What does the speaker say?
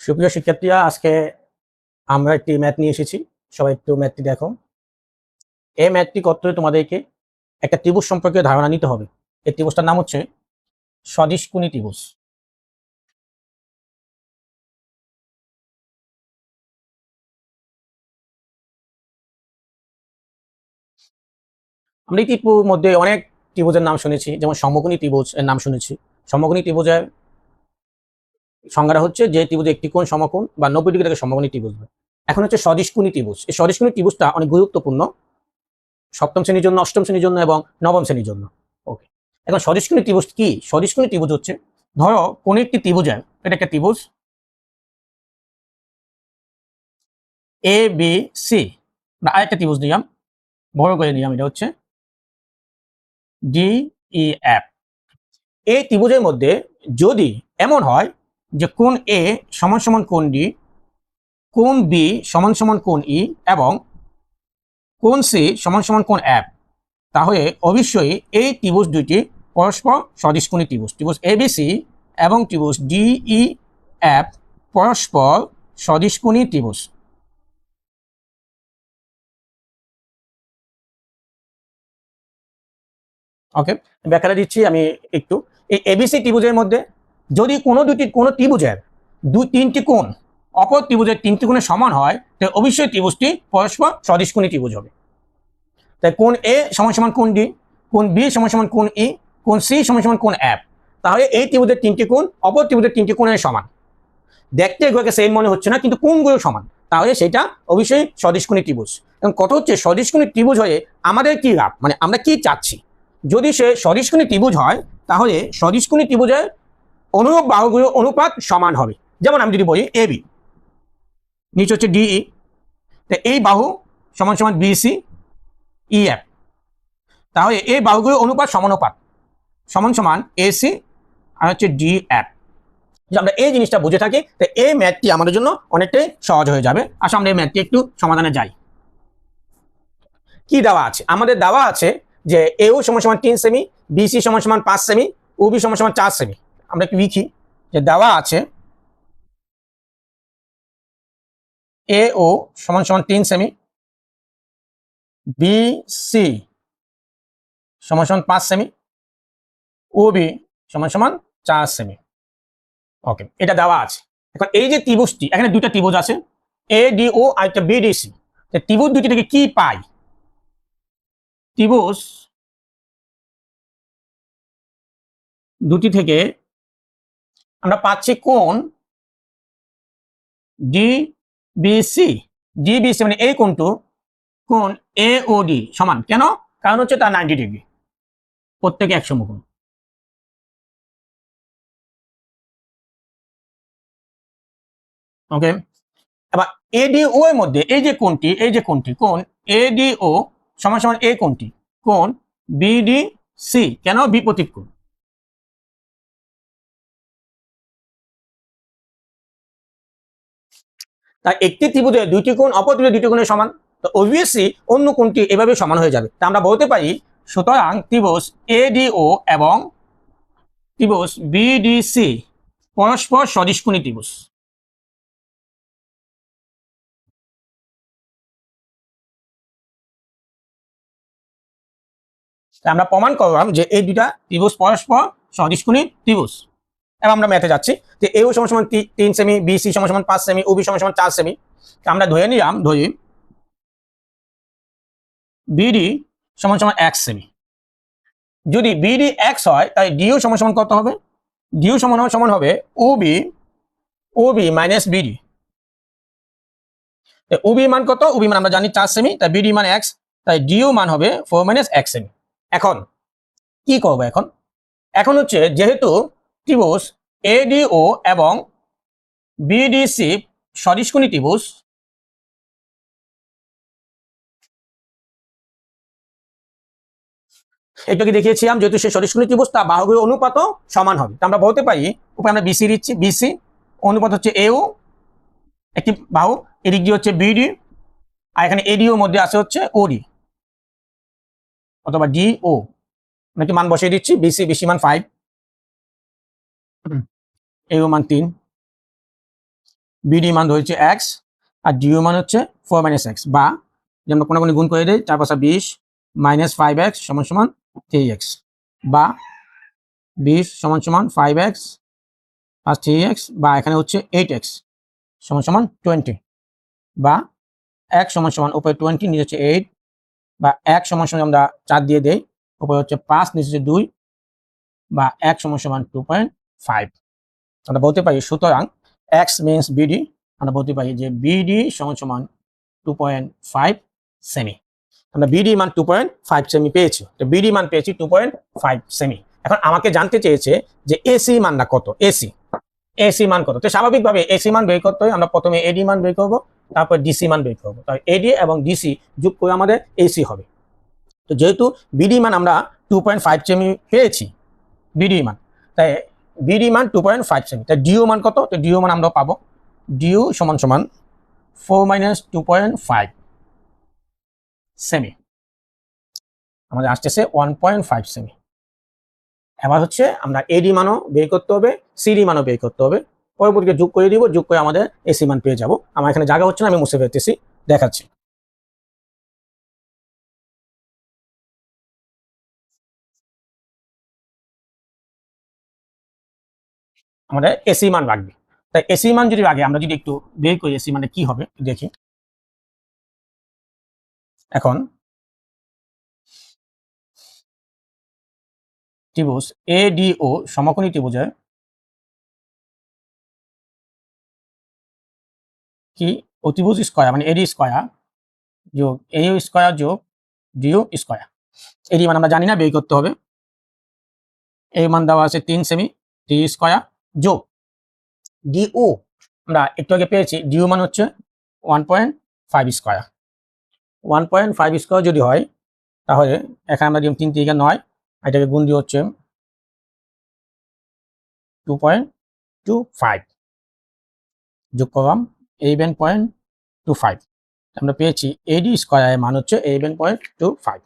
সুপ্রিয় শিক্ষার্থীরা, আজকে আমরা একটি ম্যাথ নিয়ে এসেছি। সবাই একটু ম্যাথটি দেখো। এই ম্যাথটি করতে হলে তোমাদেরকে একটা ত্রিভুজ সম্পর্কে ধারণা নিতে হবে। এই ত্রিভুজটার নাম হচ্ছে সদিশকোণী ত্রিভুজ। আমরা এই মধ্যে অনেক ত্রিভুজের নাম শুনেছি, যেমন সমকোণী ত্রিভুজ এর নাম শুনেছি। সমকোণী ত্রিভুজের সংজ্ঞাটা হচ্ছে যে ত্রিভুজে একটি কোণ সমকোণ বা 90 ডিগ্রি থেকে সমকোণী ত্রিভুজ হয়। এখন হচ্ছে সদিশকোণী ত্রিভুজ। এই সদিশকোণী ত্রিভুজটা অনেক গুরুত্বপূর্ণ সপ্তম শ্রেণীর জন্য, অষ্টম শ্রেণীর জন্য এবং নবম শ্রেণীর জন্য। ওকে, এখন সদিশকোণী ত্রিভুজ কি? সদিশকোণী ত্রিভুজ হচ্ছে, ধরো কোন একটি ত্রিভুজের, এটা একটা ত্রিভুজ এ বি সি, বা আরেকটা ত্রিভুজ নিলাম, বড় করে নিলাম, এটা হচ্ছে ডি ই এফ। এই ত্রিভুজের মধ্যে যদি এমন হয় যে কোণ এ সমান সমান কোণ ডি, কোণ বি সমান সমান কোণ ই এবং কোণ সি সমান সমান কোণ এফ, তাহলে অবশ্যই এই ত্রিভুজ দুইটি পরস্পর সদিশকোণী ত্রিভুজ। ত্রিভুজ এবিসি এবং ত্রিভুজ ডিই এফ পরস্পর সদিশকোণী ত্রিভুজ। ওকে, ব্যাখ্যাটা দিচ্ছি আমি একটু। এই এবিসি ত্রিভুজের মধ্যে যদি কোনো ত্রিভুজের তিনটি কোণ অপর ত্রিভুজের তিনটি কোণের সমান হয়, তাহলে অবশ্যই ত্রিভুজটি পরস্পর সদিশকোণী ত্রিভুজ হবে। তাই কোণ এ সমান সমান কোণ ডি, কোণ বি সমান সমান কোণ ই, কোণ সি সমান সমান কোণ এফ, তাহলে এই ত্রিভুজের তিনটি কোণ অপর ত্রিভুজের তিনটি কোণের সমান। দেখতে এগুলোকে সেম মনে হচ্ছে না, কিন্তু কোণগুলো সমান, তাহলে সেটা অবশ্যই সদিশকোণী ত্রিভুজ। এবং কথা হচ্ছে সদিশকোণী ত্রিভুজ হয়ে আমাদের কি লাভ, মানে আমরা কি চাচ্ছি। যদি সে সদিশকোণী ত্রিভুজ হয়, তাহলে সদিশকোণী ত্রিভুজের অনুরূপ বাহুগুলো অনুপাত সমান হবে। যেমন আমি যদি বলি এ বি, নিচে হচ্ছে ডিই, এই বাহু সমান সমান বিসি ই এফ, তাহলে এই বাহুগুলো অনুপাত সমানুপাত সমান সমান এসি আর হচ্ছে ডি এফ। আমরা এই জিনিসটা বুঝে থাকি, তো এই ম্যাথটি আমাদের জন্য অনেকটাই সহজ হয়ে যাবে। আসলে আমরা এই ম্যাথটি একটু সমাধানে যাই। কি দেওয়া আছে? আমাদের দেওয়া আছে যে এও সমান সমান 3 সেমি, বিসি সমান সমান 5 সেমি, ওবি সমান সমান 4 সেমি। আমরা একটু লিখি যে দেওয়া আছে এও সমান সমান 3 সেমি, বিসি সমান সমান 5 সেমি, ওবি সমান সমান 4 সেমি। ওকে, এটা দেওয়া আছে। এখন এই যে ত্রিভুজটি, এখানে দুইটা ত্রিভুজ আছে, এ ডি ও আর একটা বিডিসি। ত্রিভুজ দুটি থেকে কি পাই? ত্রিভুজ দুটি থেকে আমরা পাচ্ছি কোণ ডিবিসি। ডিবিসি মানে এই কোণটু, কোণ এ ও ডি সমান। কেন? কারণ হচ্ছে তার 90 ডিগ্রি, প্রত্যেকে এক সমকোণ। ওকে, এবার এডিও এর মধ্যে এই যে কোণটি কোণ এডিও সমান সমান এই কোণটি, কোণ বিডিসি। কেন? বিপরীত কোণ। তাই একটি ত্রিভুজে দুইটি কোণ অপর ত্রিভুজে দুইটি কোণের সমান, তো অবভিয়াসলি অন্য কোণটি এভাবে সমান হয়ে যাবে। তা আমরা বলতে পারি সুতরাং ত্রিভুজ এডিও এবং ত্রিভুজ বিডিসি পরস্পর সদিশকোণী ত্রিভুজ। আমরা প্রমাণ করলাম যে এই দুটা ত্রিভুজ পরস্পর সদিশকোণী ত্রিভুজ। এবার আমরা ম্যাথে যাচ্ছি যে এও সমান সমান 3 সেমি, বিসি সমান সমান 5 সেমি, ওবি সমান সমান 4 সেমি। আমরা ধরে নিলাম, ধরি বিডি সমান সমান 1 সেমি। যদি বিডি এক্স হয়, তাহলে ডিও সমান সমান কত হবে? ডিও সমান হবে ওবি মাইনাস বিডি। ওবি মান কত? ওবি মান আমরা জানি 4 সেমি, তাই বিডি মান এক্স, তাই ডিও মান হবে 4 মাইনাস 1 সেমি। এখন কি করবো? এখন হচ্ছে যেহেতু ত্রিভুজ এডিও এবং বিডিসি সদিশকোণী ত্রিভুজ, এটাকে দেখিয়েছিলাম যেহেতু সে সদিশকোণী ত্রিভুজ, তা বাহুগুলোর অনুপাতও সমান হবে। তা আমরা বলতে পারি, উপরে আমরা বিসি দিচ্ছি, বিসি অনুপাত হচ্ছে এও, একটি বাহু, এদিক দিয়ে হচ্ছে বিডি, আর এখানে এডিও মধ্যে আছে হচ্ছে ওডি অথবা ডিও। একটি মান বসিয়ে দিচ্ছি, বিসি মান 5, এও মান 3, বিডি মান ধরেছি এক্স আর ডিউ মান হচ্ছে 4 মাইনাস এক্স, বা যে আমরা কোনাকুনি গুণ করে দিই 4×20 মাইনাস 5x সমান সমান 3x, বা 20 সমান সমান 5x প্লাস 3x, বা এখানে হচ্ছে 8x সমান সমান 20, বা x সমান সমান উপরে 20 নিচে হচ্ছে 8, বা x সমান সমান আমরা 4 দিয়ে দেই, উপরে হচ্ছে 5 নিচে হচ্ছে 2, বা x সমান সমান 2.5। আমরা বলতে পারি সুতরাং x মিন্স বিডি, আমরা বলতে পারি যে বিডি সমান সমান 2.5 সেমি। আমরা বিডি মান 2.5 সেমি পেয়েছি, তো বিডি মান পেয়েছি 2.5 সেমি। এখন আমাকে জানতে চেয়েছে যে এসি মানটা কত, এসি মান কত। তো স্বাভাবিকভাবে এসি মান বের করতে হয়, আমরা প্রথমে এডি মান বের করব, তারপর ডিসি মান বের করব। তাই এডি এবং ডিসি যোগ করে আমাদের এসি হবে। তো যেহেতু বিডি মান আমরা 2.5 সেমি পেয়েছি বিডি মান, তাই বিডি মান 2.5 সেমি। তাই ডিও মান কত, তো ডিও মান আমরা পাবো ডিও সমান সমান 4 মাইনাস 2.5 সেমি, আমাদের আসতেছে 1.5 সেমি। এবার হচ্ছে আমরা এডি মানও বের করতে হবে, সিডি মানও বের করতে হবে। পরবর্তীতে যোগ করে দিব, যোগ করে আমাদের এসি মান পেয়ে যাব। আমার এখানে জায়গা হচ্ছে না, আমি মুছে ফেলতেছি, দেখাচ্ছি। আমাদের এসি মান রাখবে, তাই এসি মান যদি আগে আমরা যদি একটু বের করি এসি মানে কি হবে দেখি। এখন ত্রিভুজ এডিও সমকোণী ত্রিভুজের কি অতিভুজ স্কয়ার মানে এডি স্কয়ার যোগ এও স্কয়ার যোগ ডিও স্কয়ার। এডি মান আমরা জানি না, বের করতে হবে। এই মান দেওয়া আছে 3 সেমি, 3 স্কয়ার যোগ ডিও আমরা একটু আগে পেয়েছি, ডিও মান হচ্ছে 1.5 স্কয়ার। 1.5 স্কয়ার যদি হয় তাহলে এখানে আমরা দিলাম 3 3 9, এটাকে গুণ দিয়ে হচ্ছে 2.25 যোগ করলাম 11.25, আমরা পেয়েছি এডি স্কয়ারের মান হচ্ছে 11.25।